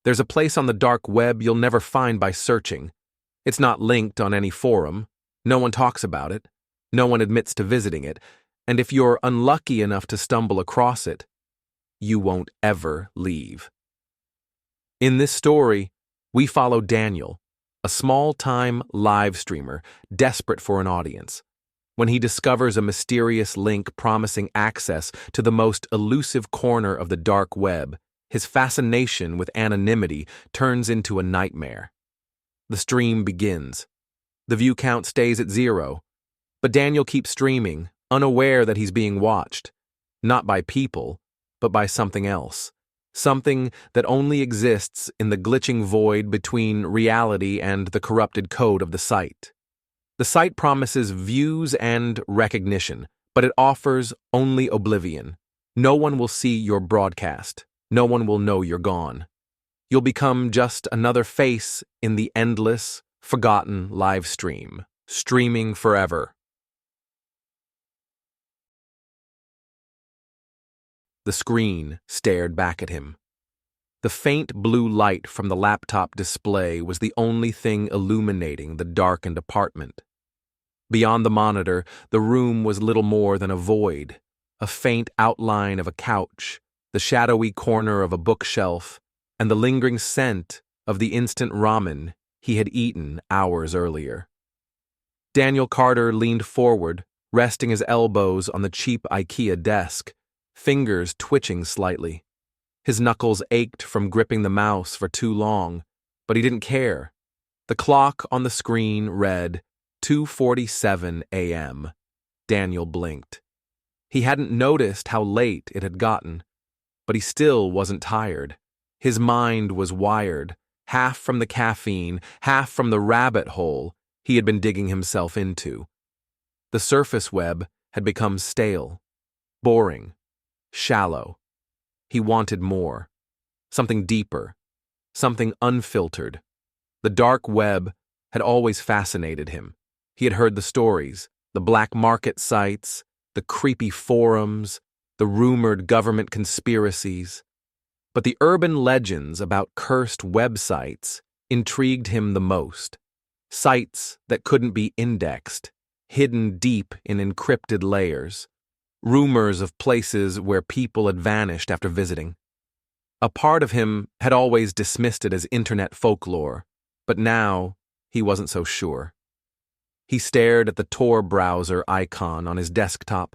There's a place on the dark web you'll never find by searching. It's not linked on any forum. No one talks about it. No one admits to visiting it. And if you're unlucky enough to stumble across it, you won't ever leave. In this story, we follow Daniel, a small-time live streamer desperate for an audience. When he discovers a mysterious link promising access to the most elusive corner of the dark web, his fascination with anonymity turns into a nightmare. The stream begins. The view count stays at 0, but Daniel keeps streaming, unaware that he's being watched, not by people, but by something else. Something that only exists in the glitching void between reality and the corrupted code of the site. The site promises views and recognition, but it offers only oblivion. No one will see your broadcast. No one will know you're gone. You'll become just another face in the endless, forgotten live stream, streaming forever. The screen stared back at him. The faint blue light from the laptop display was the only thing illuminating the darkened apartment. Beyond the monitor, the room was little more than a void, a faint outline of a couch, the shadowy corner of a bookshelf, and the lingering scent of the instant ramen he had eaten hours earlier. Daniel Carter leaned forward, resting his elbows on the cheap IKEA desk, fingers twitching slightly. His knuckles ached from gripping the mouse for too long, but he didn't care. The clock on the screen read 2:47 a.m. Daniel blinked. He hadn't noticed how late it had gotten, but he still wasn't tired. His mind was wired, half from the caffeine, half from the rabbit hole he had been digging himself into. The surface web had become stale, boring, shallow. He wanted more, something deeper, something unfiltered. The dark web had always fascinated him. He had heard the stories, the black market sites, the creepy forums, the rumored government conspiracies. But the urban legends about cursed websites intrigued him the most. Sites that couldn't be indexed, hidden deep in encrypted layers. Rumors of places where people had vanished after visiting. A part of him had always dismissed it as internet folklore, but now he wasn't so sure. He stared at the Tor browser icon on his desktop.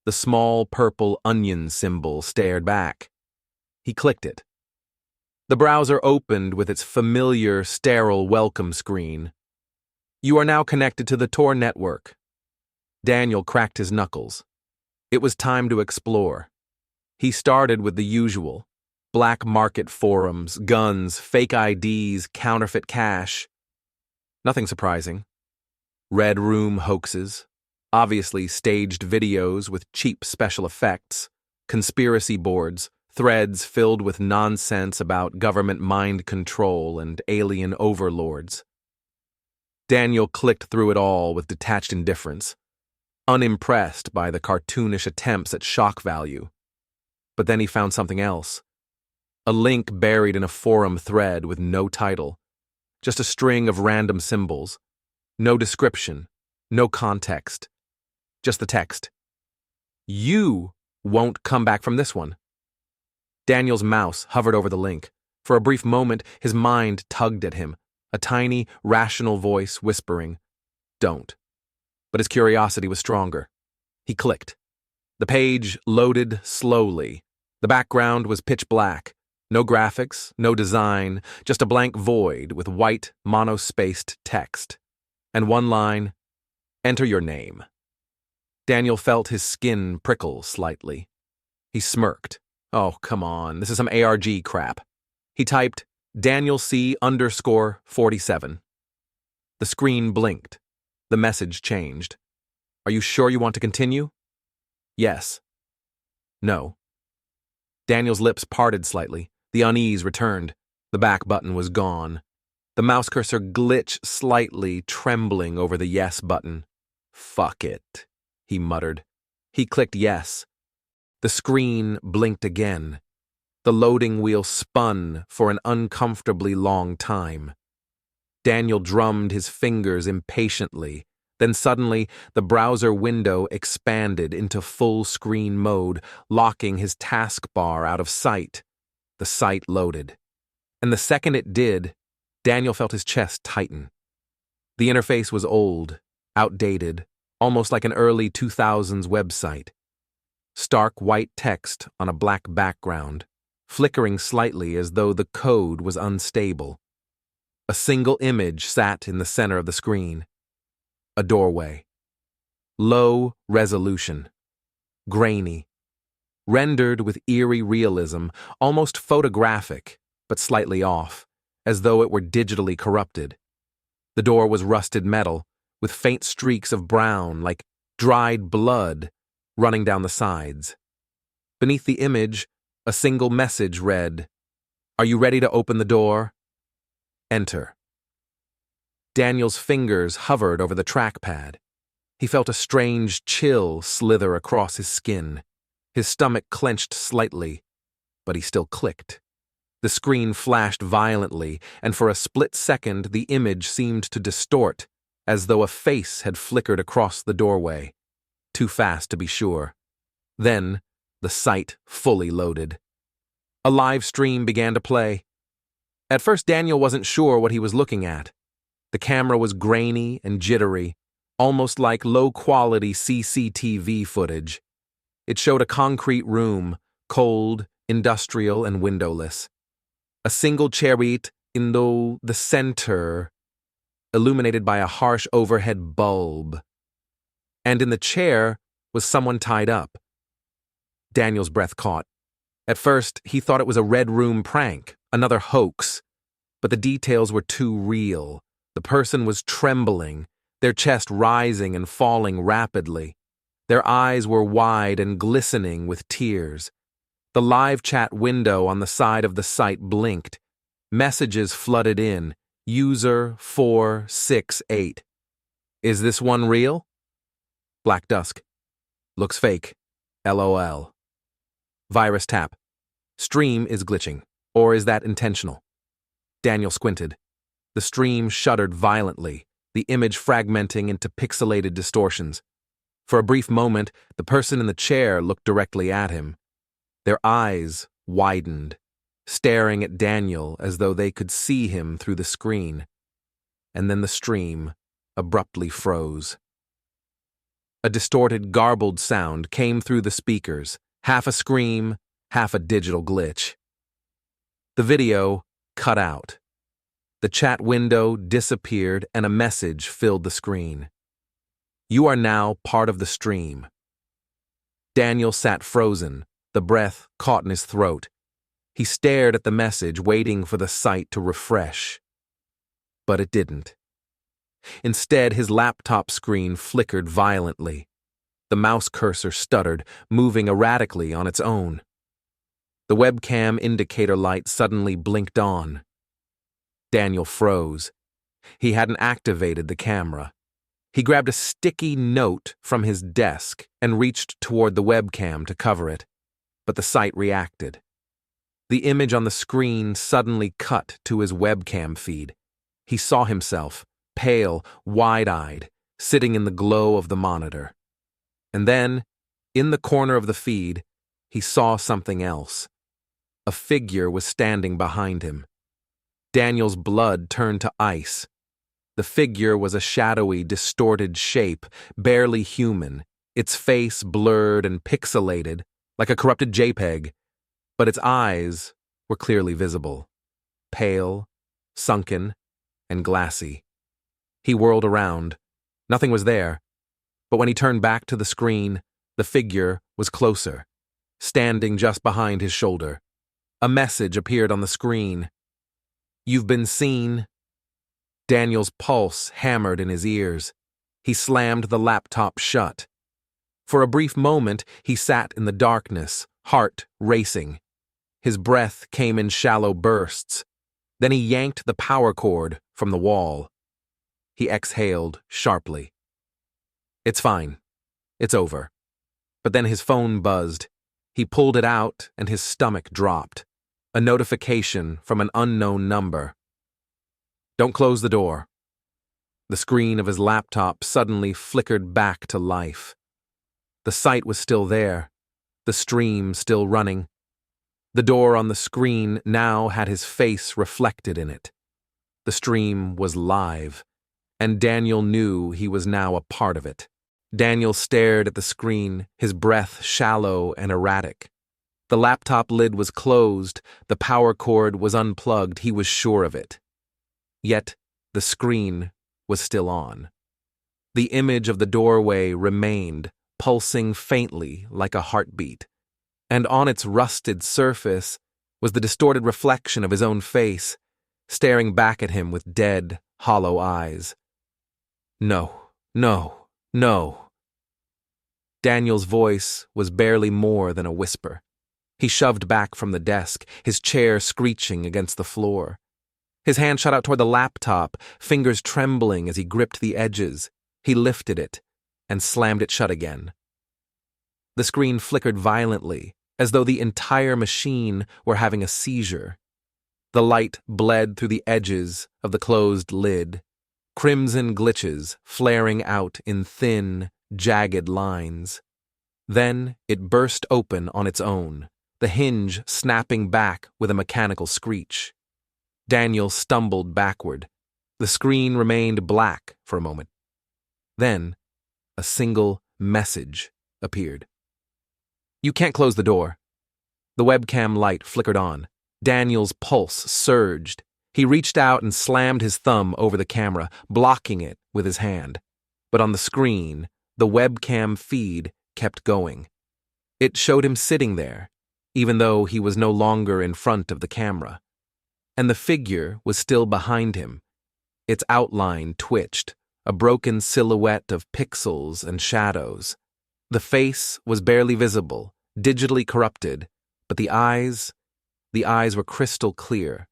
The small purple onion symbol stared back. He clicked it. The browser opened with its familiar, sterile welcome screen. You are now connected to the Tor network. Daniel cracked his knuckles. It was time to explore. He started with the usual. Black market forums, guns, fake IDs, counterfeit cash. Nothing surprising. Red room hoaxes, obviously staged videos with cheap special effects, conspiracy boards, threads filled with nonsense about government mind control and alien overlords. Daniel clicked through it all with detached indifference, unimpressed by the cartoonish attempts at shock value. But then he found something else. A link buried in a forum thread with no title, just a string of random symbols. No description, no context, just the text. You won't come back from this one. Daniel's mouse hovered over the link. For a brief moment, his mind tugged at him, a tiny, rational voice whispering, "Don't." But his curiosity was stronger. He clicked. The page loaded slowly. The background was pitch black. No graphics, no design, just a blank void with white, monospaced text. And one line, "Enter your name." Daniel felt his skin prickle slightly. He smirked. Oh, come on, this is some ARG crap. He typed, Daniel C_47. The screen blinked. The message changed. Are you sure you want to continue? Yes. No. Daniel's lips parted slightly. The unease returned. The back button was gone. The mouse cursor glitched slightly, trembling over the yes button. Fuck it, he muttered. He clicked yes. The screen blinked again. The loading wheel spun for an uncomfortably long time. Daniel drummed his fingers impatiently. Then suddenly, the browser window expanded into full-screen mode, locking his taskbar out of sight. The site loaded. And the second it did, Daniel felt his chest tighten. The interface was old, outdated, almost like an early 2000s website. Stark white text on a black background, flickering slightly as though the code was unstable. A single image sat in the center of the screen. A doorway. Low resolution. Grainy. Rendered with eerie realism, almost photographic, but slightly off, as though it were digitally corrupted. The door was rusted metal, with faint streaks of brown, like dried blood, running down the sides. Beneath the image, a single message read, "Are you ready to open the door? Enter." Daniel's fingers hovered over the trackpad. He felt a strange chill slither across his skin. His stomach clenched slightly, but he still clicked. The screen flashed violently, and for a split second the image seemed to distort, as though a face had flickered across the doorway. Too fast to be sure. Then, the site fully loaded. A live stream began to play. At first, Daniel wasn't sure what he was looking at. The camera was grainy and jittery, almost like low-quality CCTV footage. It showed a concrete room, cold, industrial, and windowless. A single chariot in the center, illuminated by a harsh overhead bulb. And in the chair was someone tied up. Daniel's breath caught. At first, he thought it was a Red Room prank, another hoax. But the details were too real. The person was trembling, their chest rising and falling rapidly. Their eyes were wide and glistening with tears. The live chat window on the side of the site blinked. Messages flooded in. User 468. Is this one real? Black dusk. Looks fake. LOL. Virus tap. Stream is glitching. Or is that intentional? Daniel squinted. The stream shuddered violently, the image fragmenting into pixelated distortions. For a brief moment, the person in the chair looked directly at him. Their eyes widened, staring at Daniel as though they could see him through the screen. And then the stream abruptly froze. A distorted, garbled sound came through the speakers, half a scream, half a digital glitch. The video cut out. The chat window disappeared and a message filled the screen. You are now part of the stream. Daniel sat frozen, the breath caught in his throat. He stared at the message, waiting for the site to refresh. But it didn't. Instead, his laptop screen flickered violently. The mouse cursor stuttered, moving erratically on its own. The webcam indicator light suddenly blinked on. Daniel froze. He hadn't activated the camera. He grabbed a sticky note from his desk and reached toward the webcam to cover it. But the site reacted. The image on the screen suddenly cut to his webcam feed. He saw himself, pale, wide-eyed, sitting in the glow of the monitor. And then, in the corner of the feed, he saw something else. A figure was standing behind him. Daniel's blood turned to ice. The figure was a shadowy, distorted shape, barely human, its face blurred and pixelated, like a corrupted JPEG, but its eyes were clearly visible, pale, sunken, and glassy. He whirled around. Nothing was there, but when he turned back to the screen, the figure was closer, standing just behind his shoulder. A message appeared on the screen. You've been seen. Daniel's pulse hammered in his ears. He slammed the laptop shut. For a brief moment, he sat in the darkness, heart racing. His breath came in shallow bursts. Then he yanked the power cord from the wall. He exhaled sharply. It's fine. It's over. But then his phone buzzed. He pulled it out and his stomach dropped. A notification from an unknown number. Don't close the door. The screen of his laptop suddenly flickered back to life. The site was still there, the stream still running. The door on the screen now had his face reflected in it. The stream was live, and Daniel knew he was now a part of it. Daniel stared at the screen, his breath shallow and erratic. The laptop lid was closed, the power cord was unplugged, he was sure of it. Yet, the screen was still on. The image of the doorway remained, pulsing faintly like a heartbeat. And on its rusted surface was the distorted reflection of his own face, staring back at him with dead, hollow eyes. No, no, no. Daniel's voice was barely more than a whisper. He shoved back from the desk, his chair screeching against the floor. His hand shot out toward the laptop, fingers trembling as he gripped the edges. He lifted it and slammed it shut again. The screen flickered violently, as though the entire machine were having a seizure. The light bled through the edges of the closed lid, crimson glitches flaring out in thin, jagged lines. Then it burst open on its own, the hinge snapping back with a mechanical screech. Daniel stumbled backward. The screen remained black for a moment. Then, a single message appeared. You can't close the door. The webcam light flickered on. Daniel's pulse surged. He reached out and slammed his thumb over the camera, blocking it with his hand. But on the screen, the webcam feed kept going. It showed him sitting there, even though he was no longer in front of the camera. And the figure was still behind him. Its outline twitched, a broken silhouette of pixels and shadows. The face was barely visible, digitally corrupted, but the eyes were crystal clear,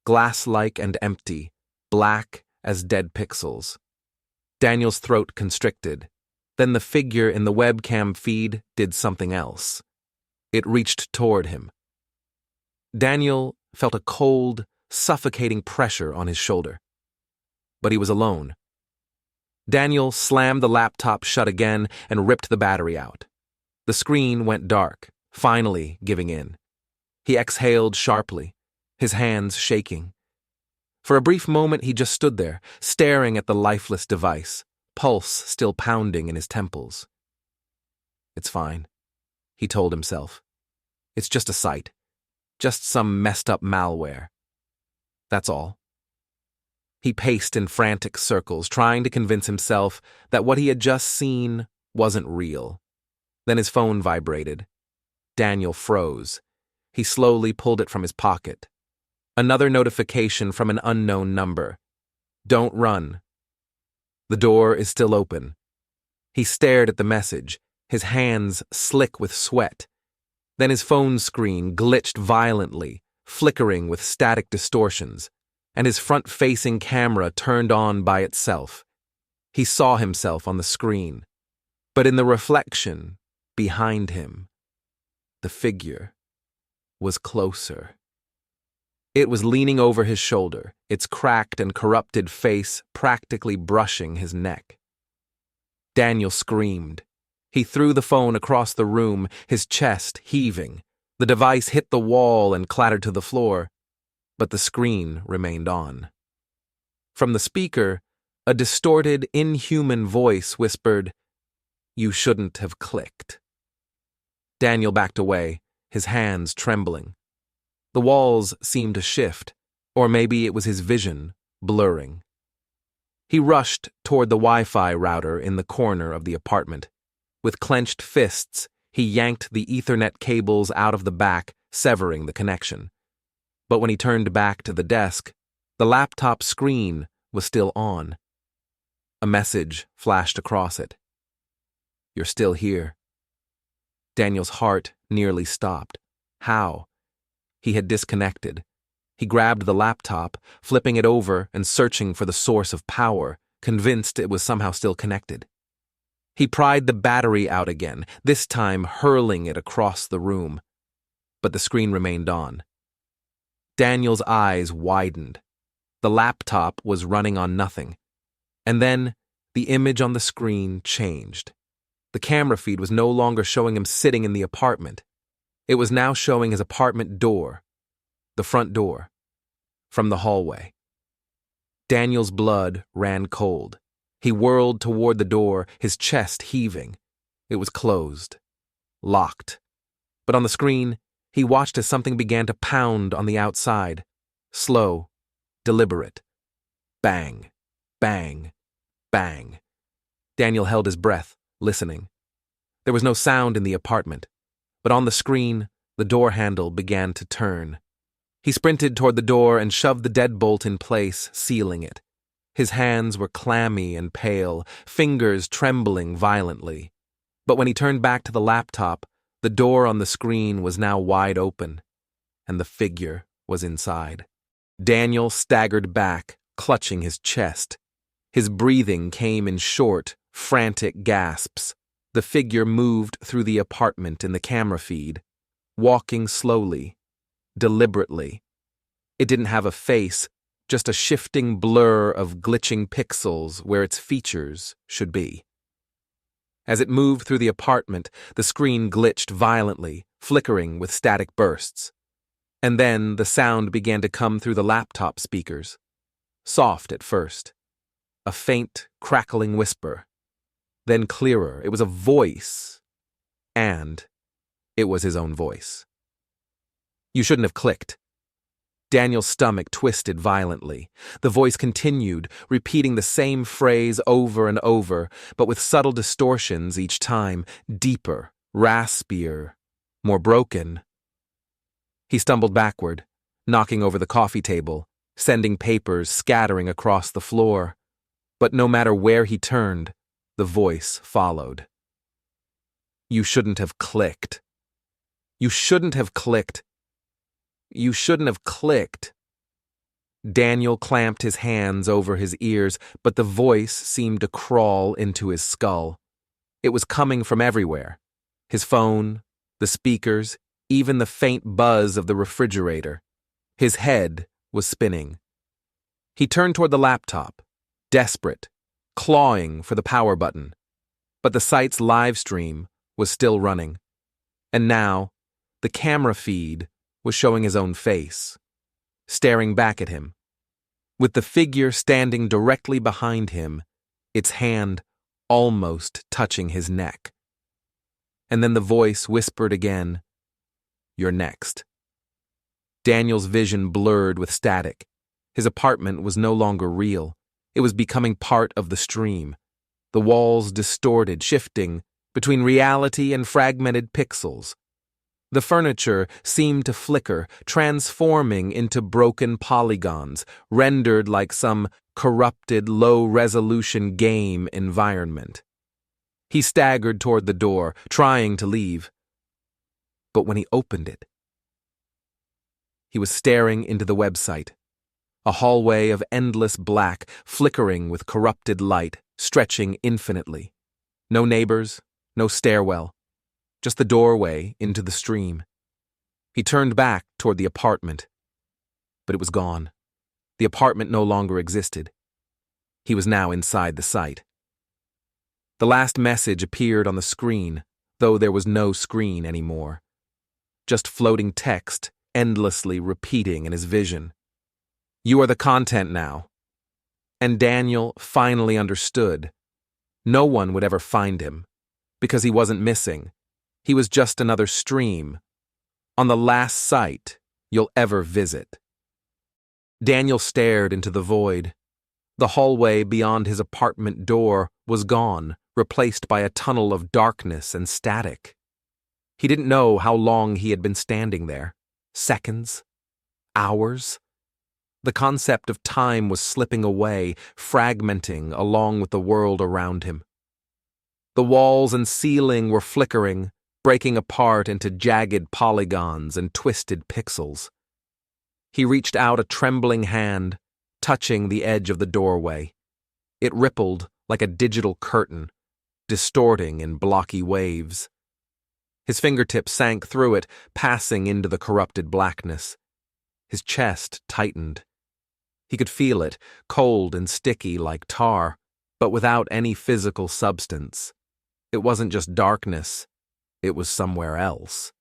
glass-like and empty, black as dead pixels. Daniel's throat constricted. Then the figure in the webcam feed did something else. It reached toward him. Daniel felt a cold, suffocating pressure on his shoulder. But he was alone. Daniel slammed the laptop shut again and ripped the battery out. The screen went dark, finally giving in. He exhaled sharply, his hands shaking. For a brief moment he just stood there, staring at the lifeless device, pulse still pounding in his temples. It's fine, he told himself. It's just a site. Just some messed up malware. That's all. He paced in frantic circles, trying to convince himself that what he had just seen wasn't real. Then his phone vibrated. Daniel froze. He slowly pulled it from his pocket. Another notification from an unknown number. Don't run. The door is still open. He stared at the message, his hands slick with sweat. Then his phone screen glitched violently, flickering with static distortions, and his front-facing camera turned on by itself. He saw himself on the screen, but in the reflection, behind him, the figure was closer. It was leaning over his shoulder, its cracked and corrupted face practically brushing his neck. Daniel screamed. He threw the phone across the room, his chest heaving. The device hit the wall and clattered to the floor, but the screen remained on. From the speaker, a distorted, inhuman voice whispered, "You shouldn't have clicked." Daniel backed away, his hands trembling. The walls seemed to shift, or maybe it was his vision, blurring. He rushed toward the Wi-Fi router in the corner of the apartment. With clenched fists, he yanked the Ethernet cables out of the back, severing the connection. But when he turned back to the desk, the laptop screen was still on. A message flashed across it. "You're still here." Daniel's heart nearly stopped. How? He had disconnected. He grabbed the laptop, flipping it over and searching for the source of power, convinced it was somehow still connected. He pried the battery out again, this time hurling it across the room. But the screen remained on. Daniel's eyes widened. The laptop was running on nothing. And then the image on the screen changed. The camera feed was no longer showing him sitting in the apartment. It was now showing his apartment door, the front door, from the hallway. Daniel's blood ran cold. He whirled toward the door, his chest heaving. It was closed, locked. But on the screen, he watched as something began to pound on the outside. Slow, deliberate. Bang, bang, bang. Daniel held his breath, listening. There was no sound in the apartment, but on the screen, the door handle began to turn. He sprinted toward the door and shoved the deadbolt in place, sealing it. His hands were clammy and pale, fingers trembling violently. But when he turned back to the laptop, the door on the screen was now wide open, and the figure was inside. Daniel staggered back, clutching his chest. His breathing came in short, frantic gasps. The figure moved through the apartment in the camera feed, walking slowly, deliberately. It didn't have a face, just a shifting blur of glitching pixels where its features should be. As it moved through the apartment, the screen glitched violently, flickering with static bursts. And then the sound began to come through the laptop speakers. Soft at first. A faint, crackling whisper. Then clearer. It was a voice. And it was his own voice. "You shouldn't have clicked." Daniel's stomach twisted violently. The voice continued, repeating the same phrase over and over, but with subtle distortions each time, deeper, raspier, more broken. He stumbled backward, knocking over the coffee table, sending papers scattering across the floor. But no matter where he turned, the voice followed. "You shouldn't have clicked. You shouldn't have clicked. You shouldn't have clicked." Daniel clamped his hands over his ears, but the voice seemed to crawl into his skull. It was coming from everywhere. His phone, the speakers, even the faint buzz of the refrigerator. His head was spinning. He turned toward the laptop, desperate, clawing for the power button. But the site's live stream was still running. And now, the camera feed was showing his own face, staring back at him, with the figure standing directly behind him, its hand almost touching his neck. And then the voice whispered again, "You're next." Daniel's vision blurred with static. His apartment was no longer real. It was becoming part of the stream. The walls distorted, shifting between reality and fragmented pixels. The furniture seemed to flicker, transforming into broken polygons, rendered like some corrupted, low-resolution game environment. He staggered toward the door, trying to leave. But when he opened it, he was staring into the website, a hallway of endless black, flickering with corrupted light, stretching infinitely. No neighbors, no stairwell. Just the doorway into the stream. He turned back toward the apartment, but it was gone. The apartment no longer existed. He was now inside the site. The last message appeared on the screen, though there was no screen anymore. Just floating text, endlessly repeating in his vision. "You are the content now." And Daniel finally understood. No one would ever find him, because he wasn't missing. He was just another stream, on the last site you'll ever visit. Daniel stared into the void. The hallway beyond his apartment door was gone, replaced by a tunnel of darkness and static. He didn't know how long he had been standing there. Seconds? Hours? The concept of time was slipping away, fragmenting along with the world around him. The walls and ceiling were flickering, breaking apart into jagged polygons and twisted pixels. He reached out a trembling hand, touching the edge of the doorway. It rippled like a digital curtain, distorting in blocky waves. His fingertips sank through it, passing into the corrupted blackness. His chest tightened. He could feel it, cold and sticky like tar, but without any physical substance. It wasn't just darkness, it was somewhere else.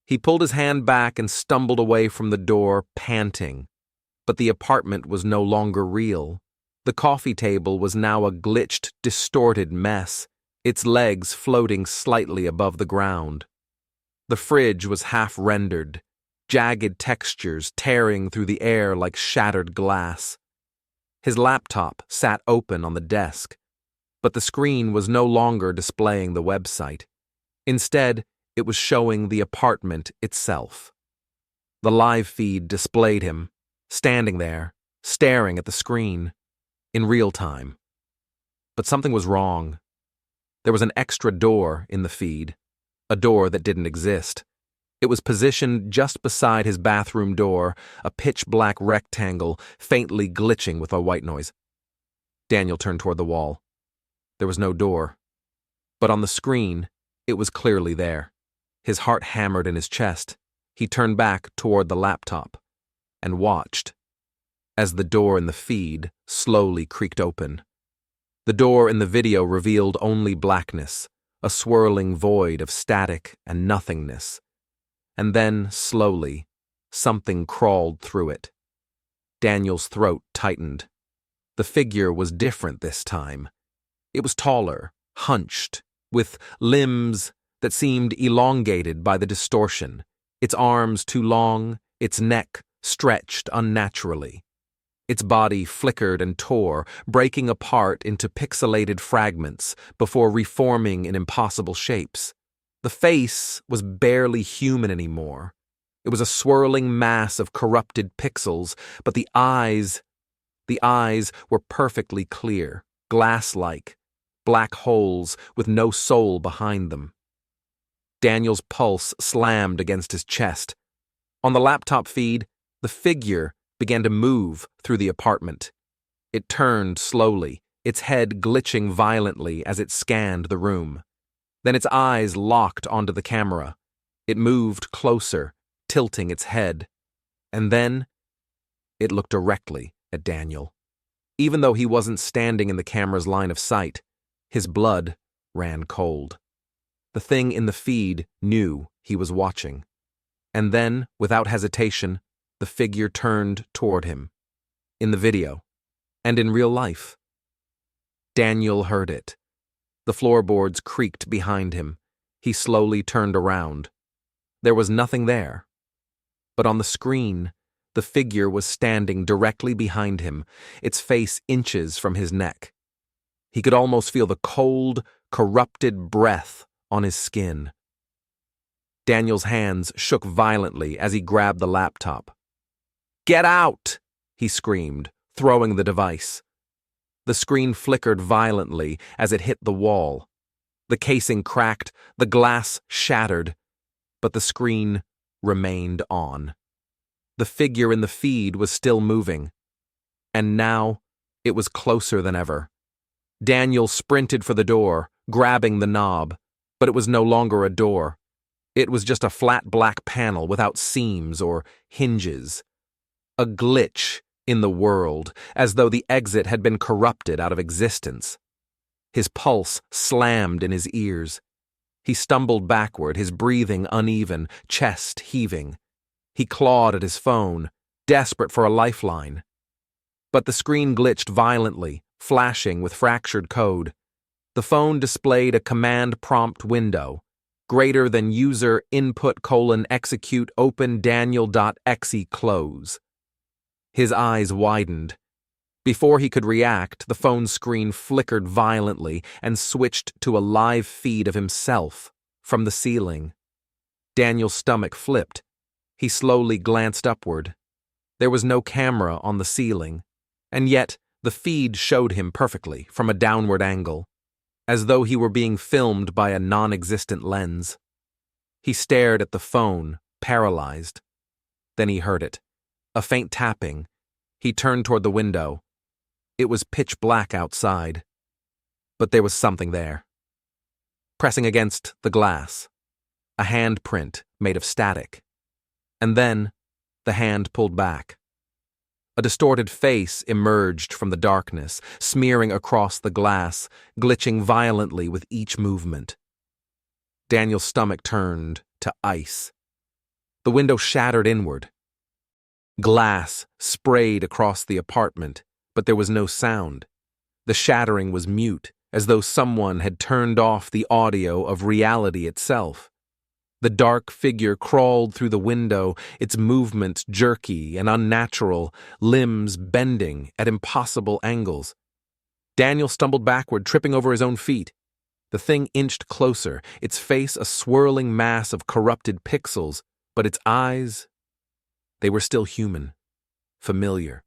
He pulled his hand back and stumbled away from the door, panting. But the apartment was no longer real. The coffee table was now a glitched, distorted mess, its legs floating slightly above the ground. The fridge was half-rendered, jagged textures tearing through the air like shattered glass. His laptop sat open on the desk, but the screen was no longer displaying the website. Instead, it was showing the apartment itself. The live feed displayed him, standing there, staring at the screen, in real time. But something was wrong. There was an extra door in the feed, a door that didn't exist. It was positioned just beside his bathroom door, a pitch-black rectangle, faintly glitching with a white noise. Daniel turned toward the wall. There was no door. But on the screen, it was clearly there. His heart hammered in his chest. He turned back toward the laptop and watched as the door in the feed slowly creaked open. The door in the video revealed only blackness, a swirling void of static and nothingness. And then, slowly, something crawled through it. Daniel's throat tightened. The figure was different this time. It was taller, hunched, with limbs that seemed elongated by the distortion, its arms too long, its neck stretched unnaturally. Its body flickered and tore, breaking apart into pixelated fragments before reforming in impossible shapes. The face was barely human anymore. It was a swirling mass of corrupted pixels, but the eyes were perfectly clear, glass-like, black holes with no soul behind them. Daniel's pulse slammed against his chest. On the laptop feed, the figure began to move through the apartment. It turned slowly, its head glitching violently as it scanned the room. Then its eyes locked onto the camera. It moved closer, tilting its head. And then it looked directly at Daniel. Even though he wasn't standing in the camera's line of sight, his blood ran cold. The thing in the feed knew he was watching. And then, without hesitation, the figure turned toward him. In the video, and in real life. Daniel heard it. The floorboards creaked behind him. He slowly turned around. There was nothing there. But on the screen, the figure was standing directly behind him, its face inches from his neck. He could almost feel the cold, corrupted breath on his skin. Daniel's hands shook violently as he grabbed the laptop. "Get out!" he screamed, throwing the device. The screen flickered violently as it hit the wall. The casing cracked, the glass shattered, but the screen remained on. The figure in the feed was still moving, and now it was closer than ever. Daniel sprinted for the door, grabbing the knob, but it was no longer a door. It was just a flat black panel without seams or hinges. A glitch in the world, as though the exit had been corrupted out of existence. His pulse slammed in his ears. He stumbled backward, his breathing uneven, chest heaving. He clawed at his phone, desperate for a lifeline. But the screen glitched violently, flashing with fractured code. The phone displayed a command prompt window, greater than user input:execute open daniel.exe close. His eyes widened. Before he could react, the phone screen flickered violently and switched to a live feed of himself from the ceiling. Daniel's stomach flipped. He slowly glanced upward. There was no camera on the ceiling, and yet the feed showed him perfectly from a downward angle, as though he were being filmed by a non-existent lens. He stared at the phone, paralyzed. Then he heard it. A faint tapping. He turned toward the window. It was pitch black outside. But there was something there. Pressing against the glass. A handprint made of static. And then, the hand pulled back. A distorted face emerged from the darkness, smearing across the glass, glitching violently with each movement. Daniel's stomach turned to ice. The window shattered inward. Glass sprayed across the apartment, but there was no sound. The shattering was mute, as though someone had turned off the audio of reality itself. The dark figure crawled through the window, its movements jerky and unnatural, limbs bending at impossible angles. Daniel stumbled backward, tripping over his own feet. The thing inched closer, its face a swirling mass of corrupted pixels, but its eyes, they were still human, familiar.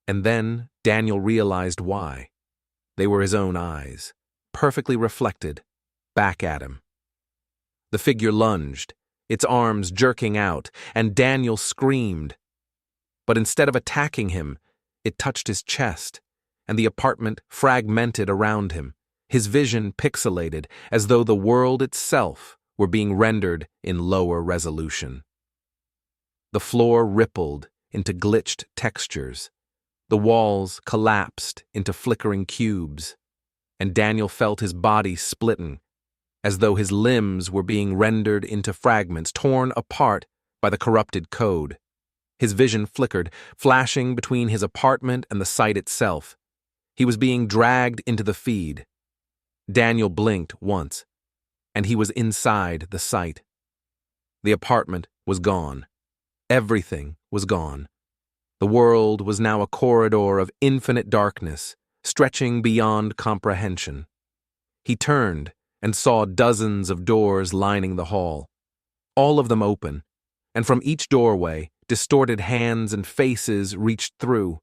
And then Daniel realized why. They were his own eyes, perfectly reflected, back at him. The figure lunged, its arms jerking out, and Daniel screamed. But instead of attacking him, it touched his chest, and the apartment fragmented around him, his vision pixelated as though the world itself were being rendered in lower resolution. The floor rippled into glitched textures. The walls collapsed into flickering cubes, and Daniel felt his body splitting, as though his limbs were being rendered into fragments, torn apart by the corrupted code. His vision flickered, flashing between his apartment and the site itself. He was being dragged into the feed. Daniel blinked once, and he was inside the site. The apartment was gone. Everything was gone. The world was now a corridor of infinite darkness, stretching beyond comprehension. He turned and saw dozens of doors lining the hall, all of them open, and from each doorway, distorted hands and faces reached through,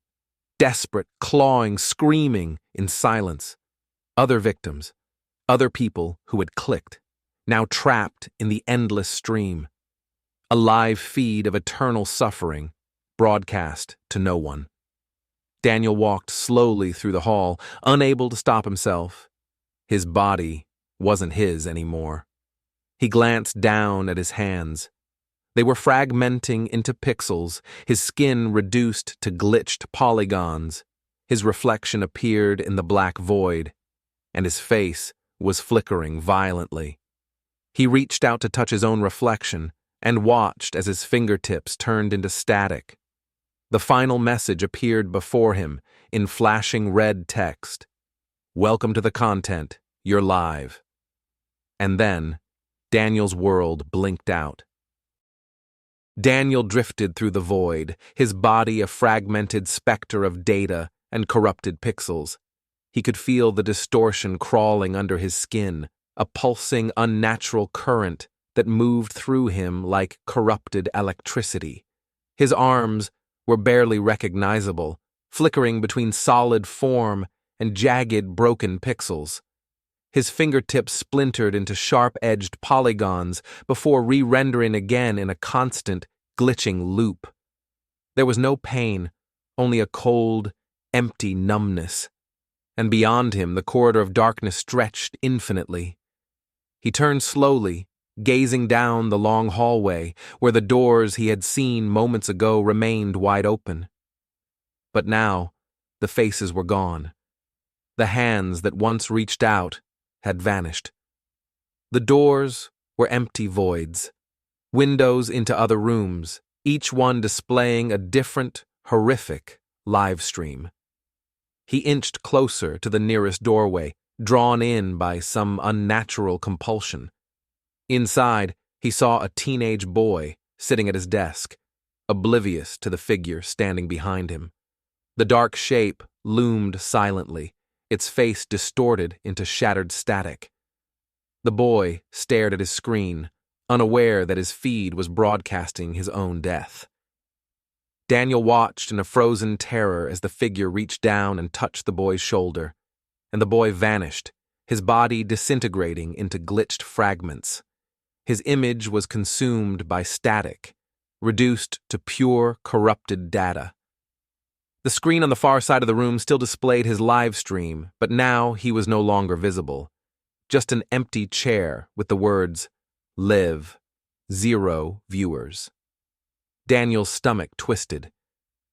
desperate, clawing, screaming in silence. Other victims, other people who had clicked, now trapped in the endless stream. A live feed of eternal suffering, broadcast to no one. Daniel walked slowly through the hall, unable to stop himself. His body wasn't his anymore. He glanced down at his hands. They were fragmenting into pixels, his skin reduced to glitched polygons. His reflection appeared in the black void, and his face was flickering violently. He reached out to touch his own reflection and watched as his fingertips turned into static. The final message appeared before him in flashing red text. "Welcome to the content. You're live." And then, Daniel's world blinked out. Daniel drifted through the void, his body a fragmented specter of data and corrupted pixels. He could feel the distortion crawling under his skin, a pulsing, unnatural current that moved through him like corrupted electricity. His arms were barely recognizable, flickering between solid form and jagged, broken pixels. His fingertips splintered into sharp-edged polygons before re-rendering again in a constant, glitching loop. There was no pain, only a cold, empty numbness. And beyond him, the corridor of darkness stretched infinitely. He turned slowly, gazing down the long hallway where the doors he had seen moments ago remained wide open. But now, the faces were gone. The hands that once reached out had vanished. The doors were empty voids, windows into other rooms, each one displaying a different, horrific live stream. He inched closer to the nearest doorway, drawn in by some unnatural compulsion. Inside, he saw a teenage boy sitting at his desk, oblivious to the figure standing behind him. The dark shape loomed silently, its face distorted into shattered static. The boy stared at his screen, unaware that his feed was broadcasting his own death. Daniel watched in a frozen terror as the figure reached down and touched the boy's shoulder, and the boy vanished, his body disintegrating into glitched fragments. His image was consumed by static, reduced to pure, corrupted data. The screen on the far side of the room still displayed his live stream, but now he was no longer visible. Just an empty chair with the words, "Live, 0 viewers." Daniel's stomach twisted.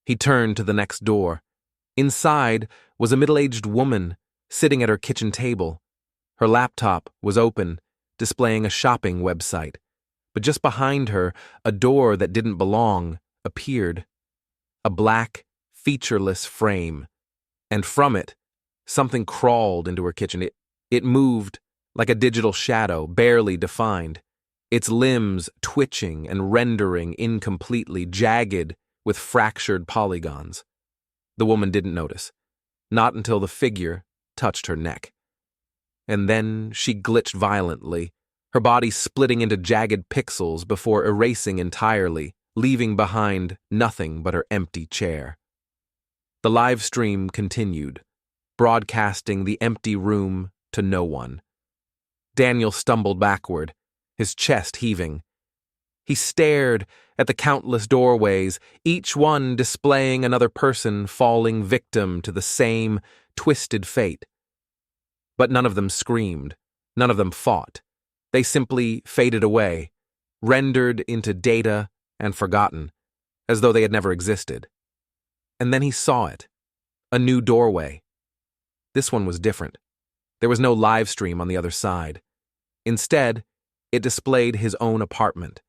He turned to the next door. Inside was a middle-aged woman sitting at her kitchen table. Her laptop was open, displaying a shopping website. But just behind her, a door that didn't belong appeared. A black, featureless frame. And from it, something crawled into her kitchen. It moved like a digital shadow, barely defined. Its limbs twitching and rendering incompletely, jagged with fractured polygons. The woman didn't notice, not until the figure touched her neck. And then she glitched violently, her body splitting into jagged pixels before erasing entirely, leaving behind nothing but her empty chair. The live stream continued, broadcasting the empty room to no one. Daniel stumbled backward, his chest heaving. He stared at the countless doorways, each one displaying another person falling victim to the same twisted fate. But none of them screamed, none of them fought. They simply faded away, rendered into data and forgotten, as though they had never existed. And then he saw it, a new doorway. This one was different. There was no live stream on the other side. Instead, it displayed his own apartment.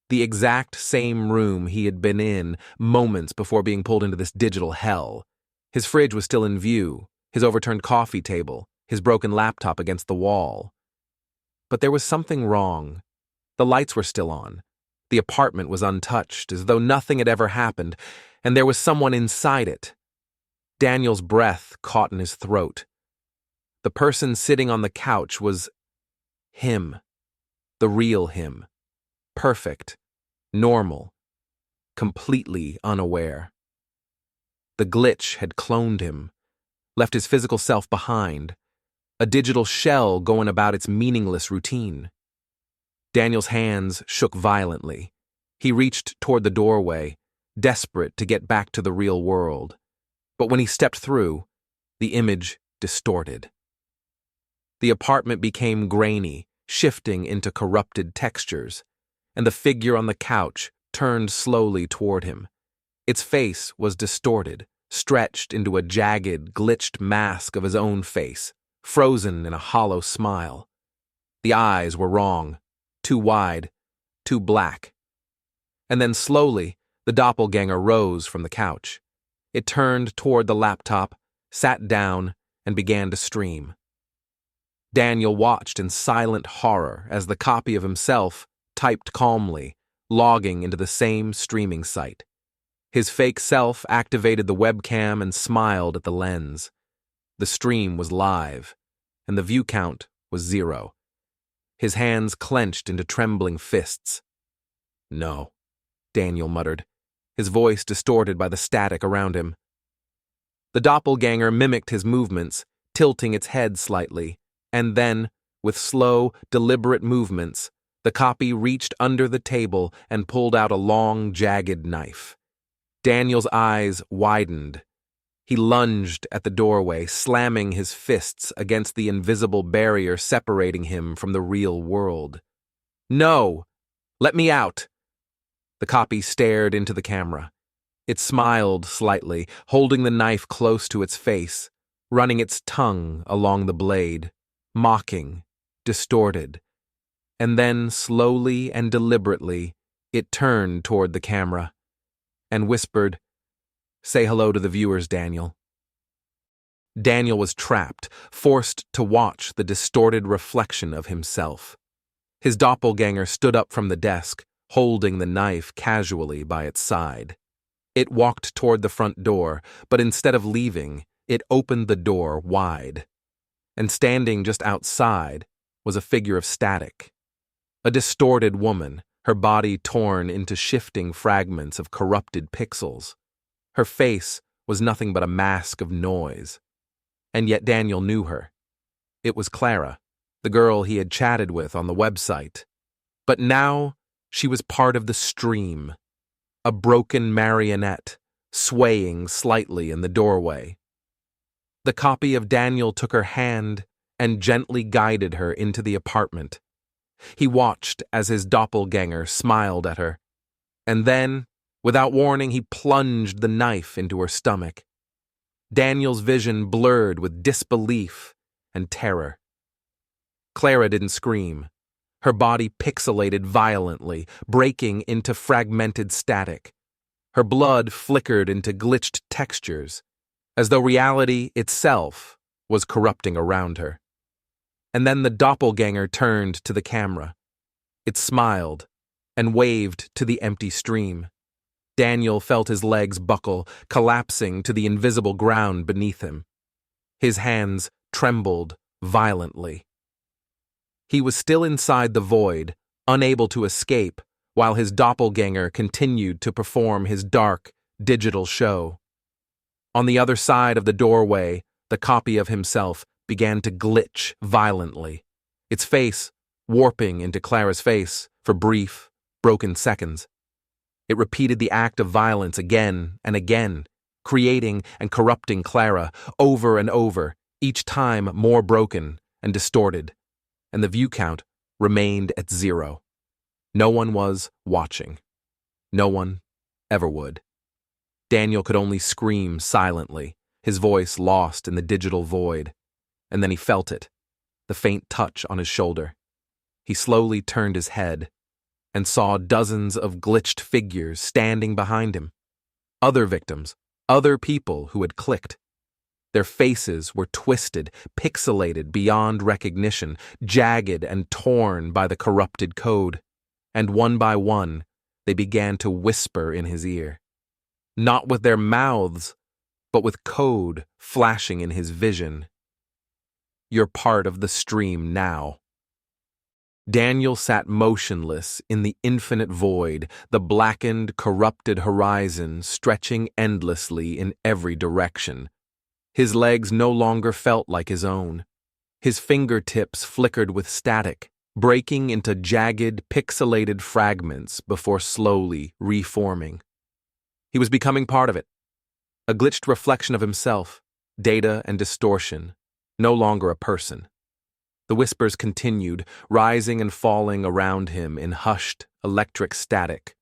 The exact same room he had been in moments before being pulled into this digital hell. His fridge was still in view, his overturned coffee table, his broken laptop against the wall. But there was something wrong. The lights were still on. The apartment was untouched, as though nothing had ever happened, and there was someone inside it. Daniel's breath caught in his throat. The person sitting on the couch was him, the real him. Perfect, normal, completely unaware. The glitch had cloned him, left his physical self behind, a digital shell going about its meaningless routine. Daniel's hands shook violently. He reached toward the doorway, desperate to get back to the real world. But when he stepped through, the image distorted. The apartment became grainy, shifting into corrupted textures, and the figure on the couch turned slowly toward him. Its face was distorted, stretched into a jagged, glitched mask of his own face, frozen in a hollow smile. The eyes were wrong, too wide, too black. And then slowly, the doppelganger rose from the couch. It turned toward the laptop, sat down, and began to stream. Daniel watched in silent horror as the copy of himself typed calmly, logging into the same streaming site. His fake self activated the webcam and smiled at the lens. The stream was live, and the view count was 0. His hands clenched into trembling fists. "No," Daniel muttered, his voice distorted by the static around him. The doppelganger mimicked his movements, tilting its head slightly, and then, with slow, deliberate movements, the copy reached under the table and pulled out a long, jagged knife. Daniel's eyes widened. He lunged at the doorway, slamming his fists against the invisible barrier separating him from the real world. "No! Let me out!" The copy stared into the camera. It smiled slightly, holding the knife close to its face, running its tongue along the blade, mocking, distorted. And then, slowly and deliberately, it turned toward the camera and whispered, "Say hello to the viewers, Daniel." Daniel was trapped, forced to watch the distorted reflection of himself. His doppelganger stood up from the desk, holding the knife casually by its side. It walked toward the front door, but instead of leaving, it opened the door wide. And standing just outside was a figure of static. A distorted woman, her body torn into shifting fragments of corrupted pixels. Her face was nothing but a mask of noise. And yet Daniel knew her. It was Clara, the girl he had chatted with on the website. But now she was part of the stream, a broken marionette, swaying slightly in the doorway. The copy of Daniel took her hand and gently guided her into the apartment. He watched as his doppelganger smiled at her, and then Without warning, he plunged the knife into her stomach. Daniel's vision blurred with disbelief and terror. Clara didn't scream. Her body pixelated violently, breaking into fragmented static. Her blood flickered into glitched textures, as though reality itself was corrupting around her. And then the doppelganger turned to the camera. It smiled and waved to the empty stream. Daniel felt his legs buckle, collapsing to the invisible ground beneath him. His hands trembled violently. He was still inside the void, unable to escape, while his doppelganger continued to perform his dark, digital show. On the other side of the doorway, the copy of himself began to glitch violently, its face warping into Clara's face for brief, broken seconds. It repeated the act of violence again and again, creating and corrupting Clara over and over, each time more broken and distorted, and the view count remained at 0. No one was watching. No one ever would. Daniel could only scream silently, his voice lost in the digital void, and then he felt it, the faint touch on his shoulder. He slowly turned his head and saw dozens of glitched figures standing behind him. Other victims, other people who had clicked. Their faces were twisted, pixelated beyond recognition, jagged and torn by the corrupted code. And one by one, they began to whisper in his ear. Not with their mouths, but with code flashing in his vision. "You're part of the stream now." Daniel sat motionless in the infinite void, the blackened, corrupted horizon stretching endlessly in every direction. His legs no longer felt like his own. His fingertips flickered with static, breaking into jagged, pixelated fragments before slowly reforming. He was becoming part of it, a glitched reflection of himself, data and distortion, no longer a person. The whispers continued, rising and falling around him in hushed, electric static.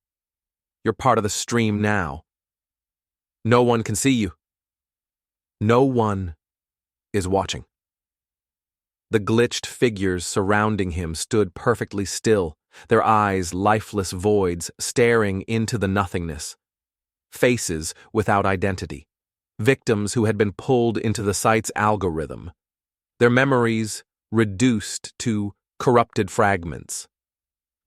"You're part of the stream now. No one can see you. No one is watching." The glitched figures surrounding him stood perfectly still, their eyes lifeless voids staring into the nothingness. Faces without identity, victims who had been pulled into the site's algorithm, their memories reduced to corrupted fragments,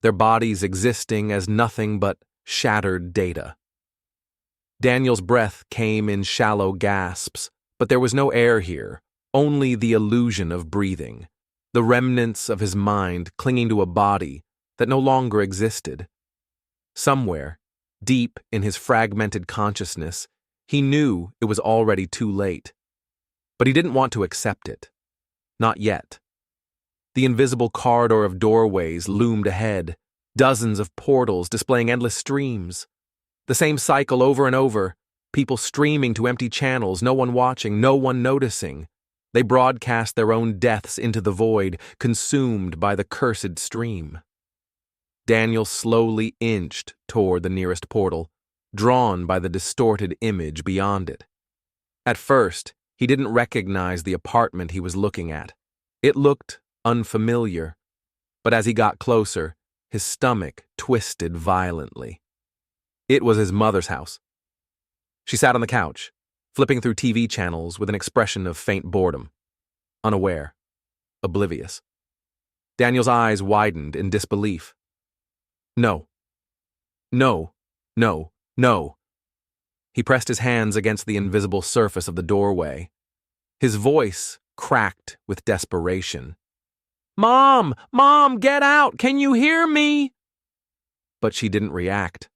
their bodies existing as nothing but shattered data. Daniel's breath came in shallow gasps, but there was no air here, only the illusion of breathing, the remnants of his mind clinging to a body that no longer existed. Somewhere, deep in his fragmented consciousness, he knew it was already too late. But he didn't want to accept it. Not yet. The invisible corridor of doorways loomed ahead, dozens of portals displaying endless streams. The same cycle over and over, people streaming to empty channels, no one watching, no one noticing. They broadcast their own deaths into the void, consumed by the cursed stream. Daniel slowly inched toward the nearest portal, drawn by the distorted image beyond it. At first, he didn't recognize the apartment he was looking at. It looked unfamiliar, but as he got closer, his stomach twisted violently. It was his mother's house. She sat on the couch, flipping through TV channels with an expression of faint boredom, unaware, oblivious. Daniel's eyes widened in disbelief. No. No. No. No. He pressed his hands against the invisible surface of the doorway. His voice cracked with desperation. "Mom! Mom, get out! Can you hear me?" But she didn't react.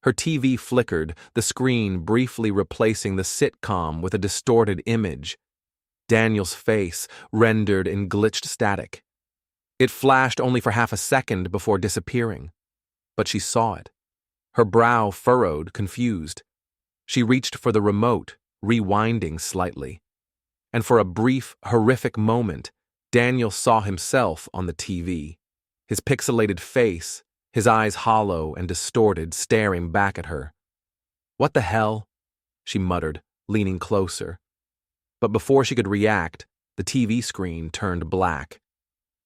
Her TV flickered, the screen briefly replacing the sitcom with a distorted image. Daniel's face rendered in glitched static. It flashed only for half a second before disappearing. But she saw it. Her brow furrowed, confused. She reached for the remote, rewinding slightly. And for a brief, horrific moment, Daniel saw himself on the TV. His pixelated face, his eyes hollow and distorted, staring back at her, "What the hell?" she muttered, leaning closer. But before she could react, the TV screen turned black,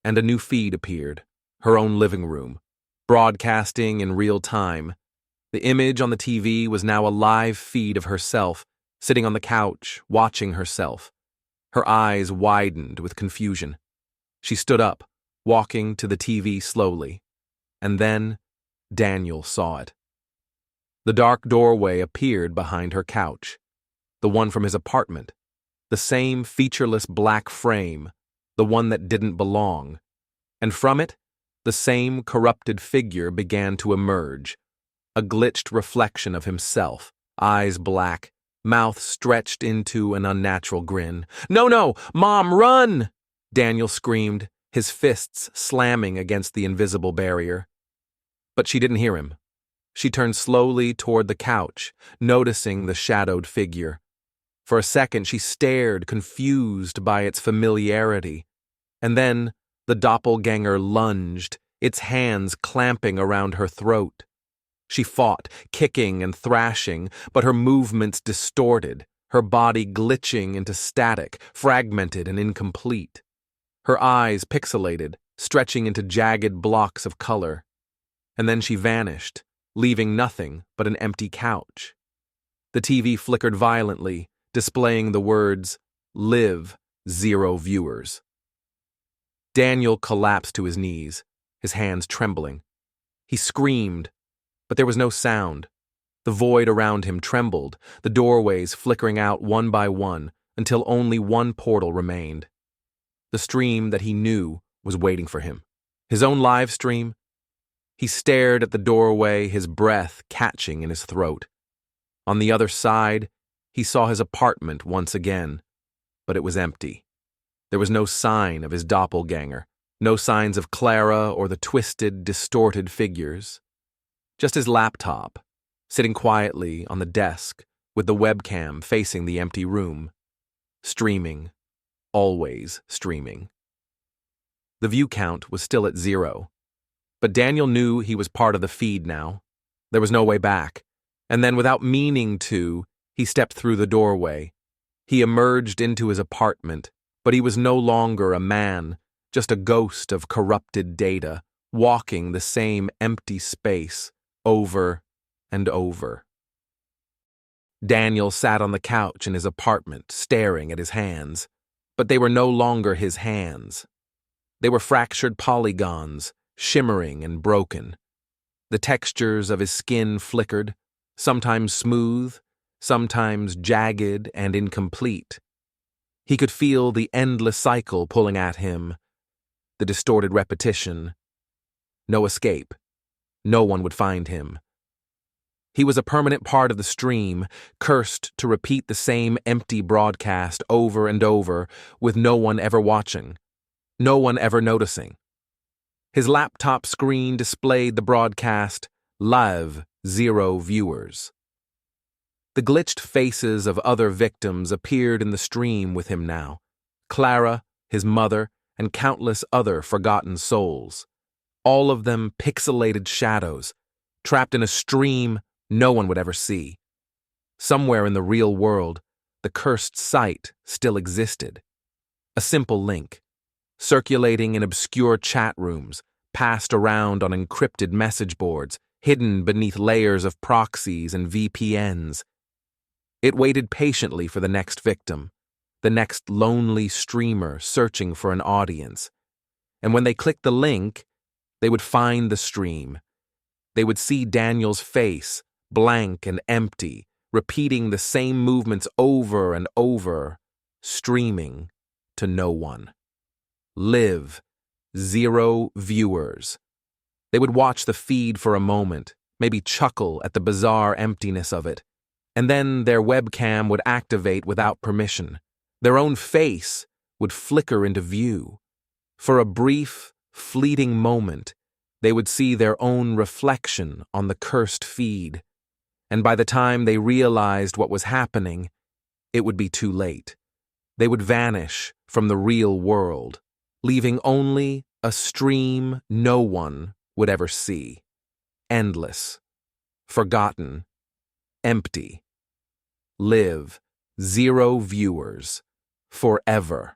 and a new feed appeared, her own living room, broadcasting in real time. The image on the TV was now a live feed of herself, sitting on the couch, watching herself. Her eyes widened with confusion. She stood up, walking to the TV slowly. And then Daniel saw it. The dark doorway appeared behind her couch, the one from his apartment, the same featureless black frame, the one that didn't belong. And from it, the same corrupted figure began to emerge, a glitched reflection of himself, eyes black, mouth stretched into an unnatural grin. "No, no! Mom, run!" Daniel screamed, his fists slamming against the invisible barrier. But she didn't hear him. She turned slowly toward the couch, noticing the shadowed figure. For a second, she stared, confused by its familiarity. And then the doppelganger lunged, its hands clamping around her throat. She fought, kicking and thrashing, but her movements distorted, her body glitching into static, fragmented and incomplete. Her eyes pixelated, stretching into jagged blocks of color. And then she vanished, leaving nothing but an empty couch. The TV flickered violently, displaying the words, "Live, 0 viewers." Daniel collapsed to his knees, his hands trembling. He screamed, but there was no sound. The void around him trembled, the doorways flickering out one by one until only one portal remained. The stream that he knew was waiting for him. His own live stream. He stared at the doorway, his breath catching in his throat. On the other side, he saw his apartment once again, but it was empty. There was no sign of his doppelganger, no signs of Clara or the twisted, distorted figures. Just his laptop, sitting quietly on the desk with the webcam facing the empty room. Streaming, always streaming. The view count was still at 0, but Daniel knew he was part of the feed now. There was no way back, and then without meaning to, he stepped through the doorway. He emerged into his apartment, but he was no longer a man, just a ghost of corrupted data, walking the same empty space, over and over. Daniel sat on the couch in his apartment, staring at his hands. But they were no longer his hands. They were fractured polygons, shimmering and broken. The textures of his skin flickered, sometimes smooth, sometimes jagged and incomplete. He could feel the endless cycle pulling at him, the distorted repetition. No escape. No one would find him. He was a permanent part of the stream, cursed to repeat the same empty broadcast over and over, with no one ever watching, no one ever noticing. His laptop screen displayed the broadcast, "Live, 0 viewers." The glitched faces of other victims appeared in the stream with him now. Clara, his mother, and countless other forgotten souls. All of them pixelated shadows, trapped in a stream no one would ever see. Somewhere in the real world, the cursed site still existed. A simple link, circulating in obscure chat rooms, passed around on encrypted message boards, hidden beneath layers of proxies and VPNs. It waited patiently for the next victim, the next lonely streamer searching for an audience. And when they clicked the link, they would find the stream. They would see Daniel's face, blank and empty, repeating the same movements over and over, streaming to no one. Live, 0 viewers. They would watch the feed for a moment, maybe chuckle at the bizarre emptiness of it, and then their webcam would activate without permission. Their own face would flicker into view. For a brief, fleeting moment, they would see their own reflection on the cursed feed, and by the time they realized what was happening, it would be too late. They would vanish from the real world, leaving only a stream no one would ever see. Endless, forgotten, Empty. Live. 0 viewers. Forever.